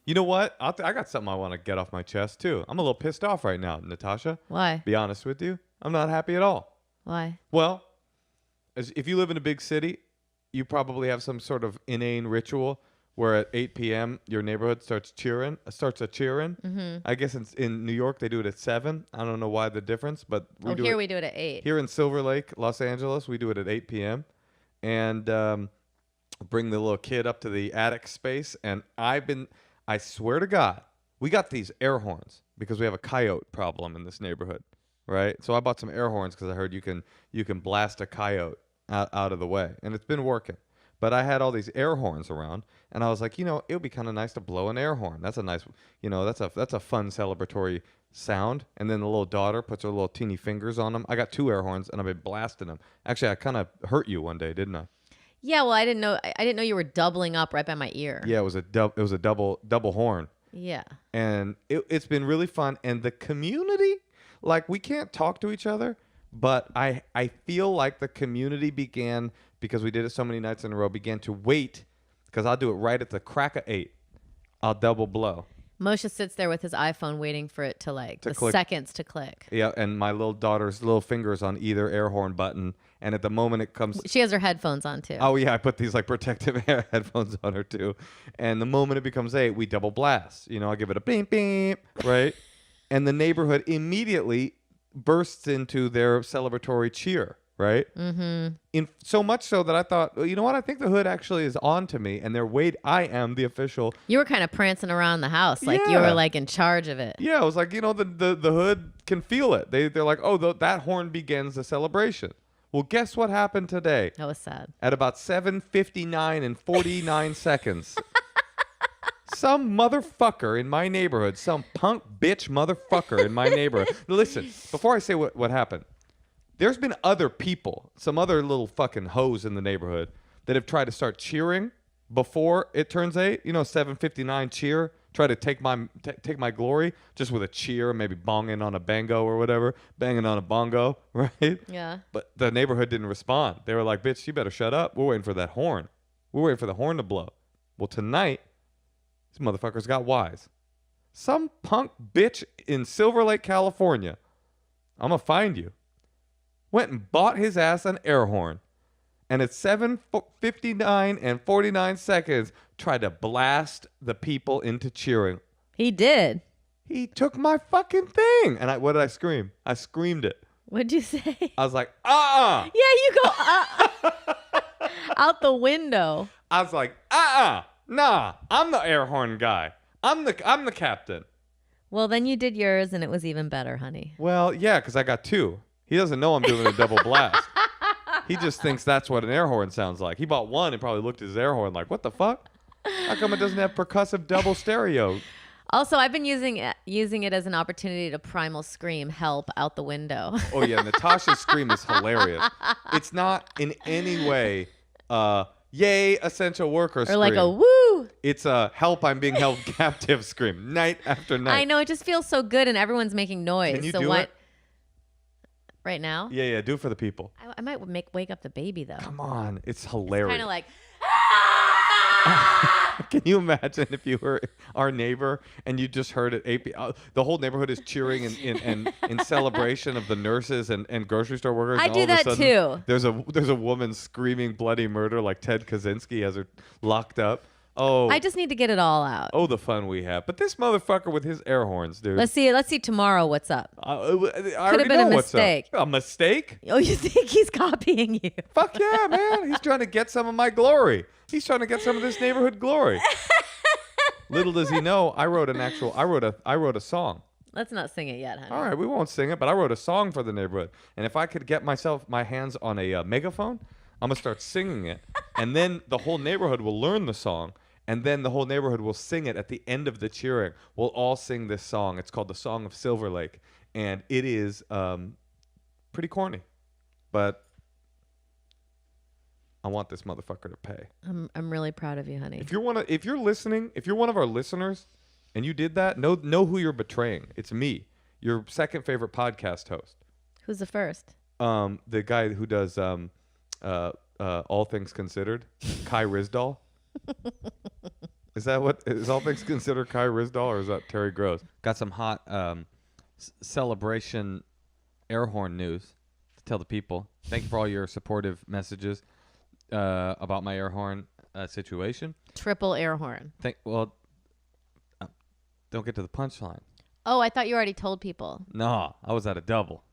You know what? I got something I want to get off my chest, too. I'm a little pissed off right now, Natasha. Why? Be honest with you. I'm not happy at all. Why? Well, if you live in a big city, you probably have some sort of inane ritual where at 8 p.m. your neighborhood starts a cheering. Mm-hmm. I guess in New York they do it at 7. I don't know why the difference, but we do it at 8. Here in Silver Lake, Los Angeles, we do it at 8 p.m. And bring the little kid up to the attic space. And I swear to God, we got these air horns because we have a coyote problem in this neighborhood, right? So I bought some air horns because I heard you can blast a coyote out of the way, and it's been working. But I had all these air horns around, and I was like, it would be kind of nice to blow an air horn. That's a nice, that's a fun celebratory sound. And then the little daughter puts her little teeny fingers on them. I got 2 air horns, and I've been blasting them. Actually, I kind of hurt you one day, didn't I? Yeah, well, I didn't know you were doubling up right by my ear. Yeah, it was a double horn. Yeah. And it's been really fun. And the community, like, we can't talk to each other, but I feel like the community began, because we did it so many nights in a row, began to wait, because I'll do it right at the crack of 8. I'll double blow. Moshe sits there with his iPhone waiting for it to click. Seconds to click. Yeah, and my little daughter's little fingers on either air horn button. And at the moment it comes... She has her headphones on, too. Oh, yeah, I put these, protective headphones on her, too. And the moment it becomes 8, we double blast. I give it a beep, beep, right? And the neighborhood immediately bursts into their celebratory cheer, right? Mm-hmm. So much so that I thought, well, you know what? I think the hood actually is on to me, and I am the official. You were kind of prancing around the house, you were in charge of it. Yeah, I was like, the hood can feel it. They're like, oh, that horn begins the celebration. Well, guess what happened today? That was sad. At about 7:59 and 49 seconds. Some motherfucker in my neighborhood, some punk bitch motherfucker in my neighborhood. Listen, before I say what happened, there's been other people, some other little fucking hoes in the neighborhood that have tried to start cheering before it turns 8. 7:59 cheer, try to take my glory just with a cheer, maybe banging on a bango or whatever, banging on a bongo, right? Yeah. But the neighborhood didn't respond. They were like, bitch, you better shut up. We're waiting for that horn. We're waiting for the horn to blow. Well, tonight, these motherfuckers got wise. Some punk bitch in Silver Lake, California, I'm going to find you, went and bought his ass an air horn. And at 7:59 and 49 seconds, tried to blast the people into cheering. He did. He took my fucking thing. And what did I scream? I screamed it. What'd you say? I was like, Yeah, you go, out the window. I was like, nah, I'm the air horn guy. I'm the captain. Well, then you did yours, and it was even better, honey. Well, yeah, because I got 2. He doesn't know I'm doing a double blast. He just thinks that's what an air horn sounds like. He bought 1 and probably looked at his air horn like, what the fuck? How come it doesn't have percussive double stereo? Also, I've been using it as an opportunity to primal scream help out the window. Oh, yeah. Natasha's scream is hilarious. It's not in any way, yay, essential worker scream. Or like a woo. It's a help, I'm being held captive scream night after night. I know. It just feels so good, and everyone's making noise. Can you do it? Right now? Yeah, do it for the people. I might wake up the baby, though. Come on. It's hilarious. Kind of like... Can you imagine if you were our neighbor and you just heard it? The whole neighborhood is cheering in celebration of the nurses and grocery store workers. I do that too. There's a woman screaming bloody murder like Ted Kaczynski has her locked up. Oh, I just need to get it all out. Oh, the fun we have. But this motherfucker with his air horns, dude. Let's see tomorrow what's up. I Could have been a mistake. A mistake? Oh, you think he's copying you? Fuck yeah, man. He's trying to get some of my glory. He's trying to get some of this neighborhood glory. Little does he know, I wrote a song. Let's not sing it yet, honey. All right, we won't sing it, but I wrote a song for the neighborhood. And if I could get my hands on a megaphone, I'm going to start singing it. And then the whole neighborhood will learn the song. And then the whole neighborhood will sing it at the end of the cheering. We'll all sing this song. It's called The Song of Silver Lake. And it is pretty corny. But I want this motherfucker to pay. I'm really proud of you, honey. If you're listening, if you're one of our listeners and you did that, know who you're betraying. It's me, your second favorite podcast host. Who's the first? The guy who does All Things Considered, Kai Rizdal. Is that what is all things considered Kai Rizdal, or is that Terry Gross? Got some hot celebration Airhorn news to tell the people. Thank you for all your supportive messages about my Airhorn situation. Triple Airhorn. Don't get to the punchline. Oh, I thought you already told people. No, I was at a double.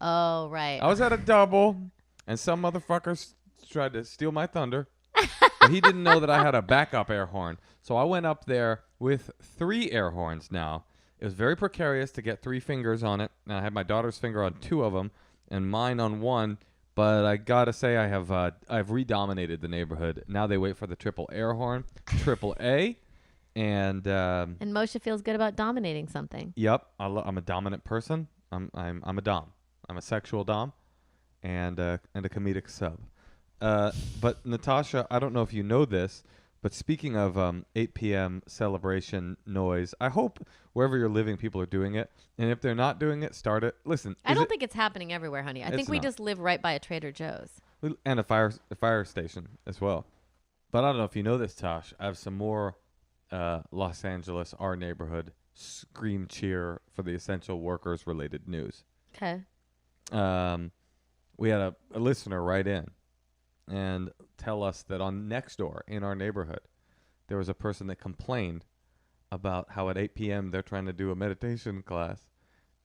Oh, right. I was at a double, and some motherfuckers tried to steal my thunder. But he didn't know that I had a backup air horn. So I went up there with 3 air horns now. It was very precarious to get 3 fingers on it. And I had my daughter's finger on 2 of them and mine on 1. But I got to say I've redominated the neighborhood. Now they wait for the triple air horn, triple A. And Moshe feels good about dominating something. Yep. I'm a dominant person. I'm a dom. I'm a sexual dom and a comedic sub. But Natasha, I don't know if you know this, but speaking of 8 p.m. celebration noise, I hope wherever you're living, people are doing it. And if they're not doing it, start it. Listen, I don't think it's happening everywhere, honey. I think we just live right by a Trader Joe's. And a fire station as well. But I don't know if you know this, Tosh. I have some more Los Angeles, our neighborhood, scream cheer for the essential workers related news. Okay. We had a listener write in and tell us that on Nextdoor in our neighborhood, there was a person that complained about how at 8 p.m. they're trying to do a meditation class,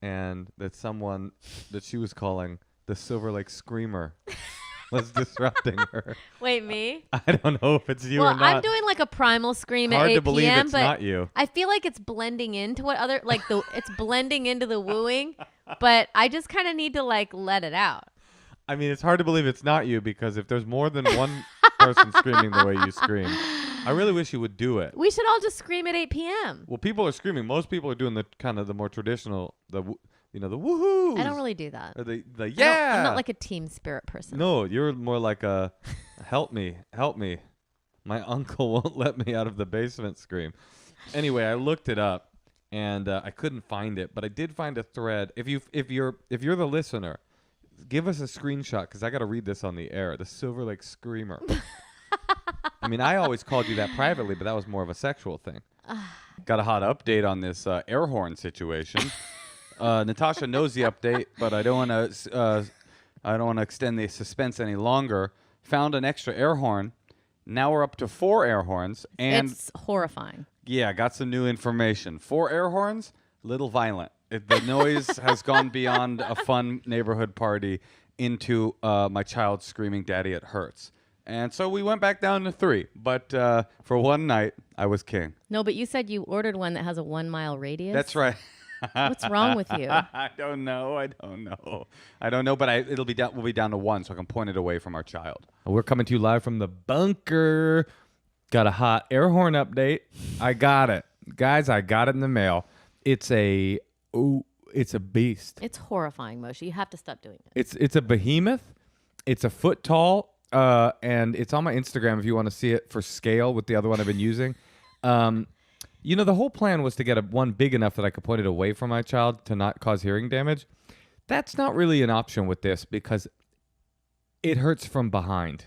and that someone that she was calling the Silver Lake Screamer was disrupting her. Wait, me? I don't know if it's you or not. Well, I'm doing like a primal scream at 8 p.m. Hard to believe it's but not you. I feel like it's blending into what other, it's blending into the wooing, but I just kind of need to let it out. I mean, it's hard to believe it's not you, because if there's more than one person screaming the way you scream, I really wish you would do it. We should all just scream at 8 p.m. Well, people are screaming. Most people are doing the kind of the more traditional, the woohoo. I don't really do that. Or the yeah. I'm not like a team spirit person. No, you're more like a help me. My uncle won't let me out of the basement scream. Anyway, I looked it up and I couldn't find it, but I did find a thread. If you're the listener, give us a screenshot, because I got to read this on the air. The Silver Lake Screamer. I mean, I always called you that privately, but that was more of a sexual thing. Got a hot update on this Airhorn situation. Natasha knows the update, but I don't want to extend the suspense any longer. Found an extra air horn. Now we're up to 4 air horns, and it's horrifying. Yeah, got some new information. 4 air horns, little violent. The noise has gone beyond a fun neighborhood party into my child screaming, "Daddy, it hurts." And so we went back down to 3. But for one night, I was king. No, but you said you ordered one that has a 1 mile radius. That's right. What's wrong with you? I don't know. But we'll be down to 1, so I can point it away from our child. We're coming to you live from the bunker. Got a hot air horn update. I got it, guys. I got it in the mail. It's a beast. It's horrifying, Moshe. You have to stop doing it. It's a behemoth. It's a foot tall, and it's on my Instagram if you want to see it for scale with the other one I've been using. The whole plan was to get one big enough that I could point it away from my child to not cause hearing damage. That's not really an option with this, because it hurts from behind.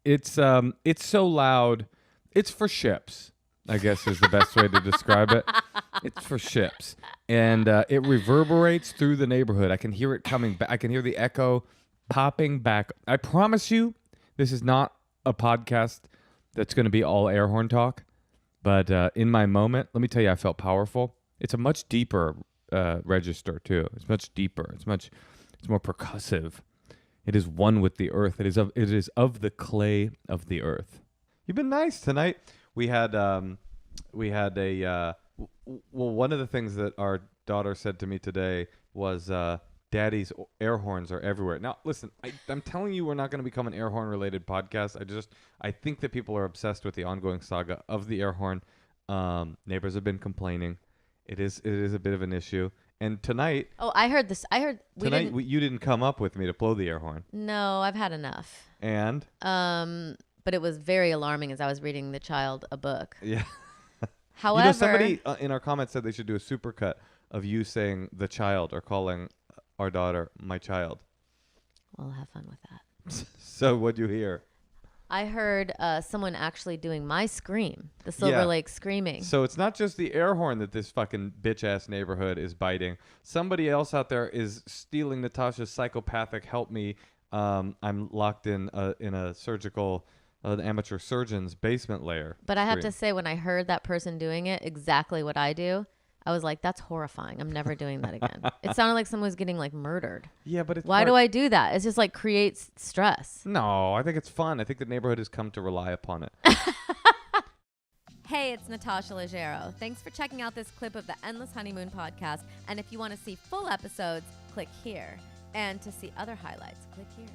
It's so loud. It's for ships, I guess is the best way to describe it. It's for ships. And it reverberates through the neighborhood. I can hear it coming back. I can hear the echo popping back. I promise you, this is not a podcast that's going to be all air horn talk. But in my moment, let me tell you, I felt powerful. It's a much deeper register, too. It's much deeper. It's more percussive. It is one with the earth. It is of the clay of the earth. You've been nice tonight. We had one of the things that our daughter said to me today was, Daddy's air horns are everywhere. Now, listen, I'm telling you, we're not going to become an air horn related podcast. I think that people are obsessed with the ongoing saga of the air horn. Neighbors have been complaining. It is a bit of an issue. And tonight. Oh, I heard this. You didn't come up with me to blow the air horn. No, I've had enough. And? But it was very alarming as I was reading the child a book. Yeah. However, somebody in our comments said they should do a supercut of you saying the child or calling our daughter my child. Well, have fun with that. So what'd you hear? I heard someone actually doing my scream, the Silver Yeah. Lake screaming. So it's not just the air horn that this fucking bitch ass neighborhood is biting. Somebody else out there is stealing Natasha's psychopathic help me. I'm locked in a surgical, an amateur surgeon's basement layer. But I have to scream. say, when I heard that person doing it, exactly what I do, I was like, that's horrifying. I'm never doing that again. It sounded like someone was getting like murdered. Yeah, but it's Why do I do that? It's just like creates stress. No, I think it's fun. I think the neighborhood has come to rely upon it. Hey, it's Natasha Leggero. Thanks for checking out this clip of the Endless Honeymoon Podcast. And if you want to see full episodes, click here. And to see other highlights, click here.